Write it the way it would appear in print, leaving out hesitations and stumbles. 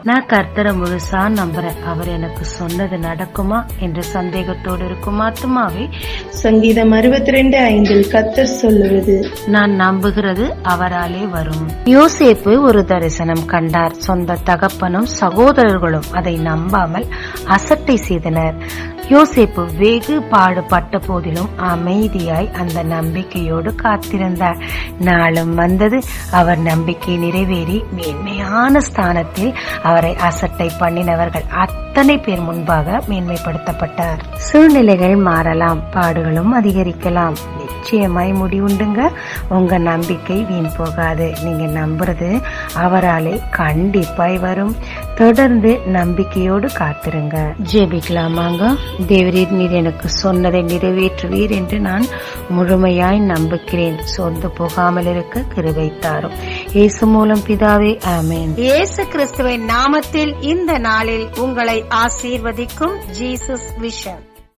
நான் கர்த்தரை முழுசா நம்புறேன், அவர் எனக்கு சொன்னது நடக்குமா என்ற சந்தேகத்தோடு இருக்கும் ஆத்துமாவே, சங்கீதம் 62:5 கர்த்தர் சொல்லுவது, நான் நம்புகிறது அவராலே வரும். யோசேப்பு ஒரு தரிசனம் கண்டார். சொந்த தகப்பனும் சகோதரர்களும் அதை நம்பாமல் அசட்டை செய்தனர். யோசேப்பு வெகு பாடுபட்ட போதிலும் அமைதியாய் அந்த நம்பிக்கையோடு காத்திருந்தார். நாளும் வந்தது. அவர் நம்பிக்கை நிறைவேறி மேன்மையான ஸ்தானத்தில் அவரை அசட்டை பண்ணினவர்கள் அத்தனை பேர் முன்பாக மேன்மைப்படுத்தப்பட்டார். சூழ்நிலைகள் மாறலாம், பாடுகளும் அதிகரிக்கலாம், நிச்சயமாய் முடிவுண்டுங்க. உங்க நம்பிக்கை வீண் போகாது. நீங்க நம்புறது அவராலே கண்டிப்பாய் வரும். தொடர்ந்து நம்பிக்கையோடு காத்திருங்க. ஜெபிக்கலாமாங்க. தேவரீர், நீர் எனக்கு சொன்னதை நிறைவேற்றுவீர் என்று நான் முழுமையாய் நம்புகிறேன். சொந்து போகாமல் இருக்க கிருபை தாரும். இயேசு மூலம் பிதாவே, ஆமென். இயேசு கிறிஸ்துவின் நாமத்தில் இந்த நாளில் உங்களை ஆசீர்வதிக்கும் ஜீசஸ் விஷன்.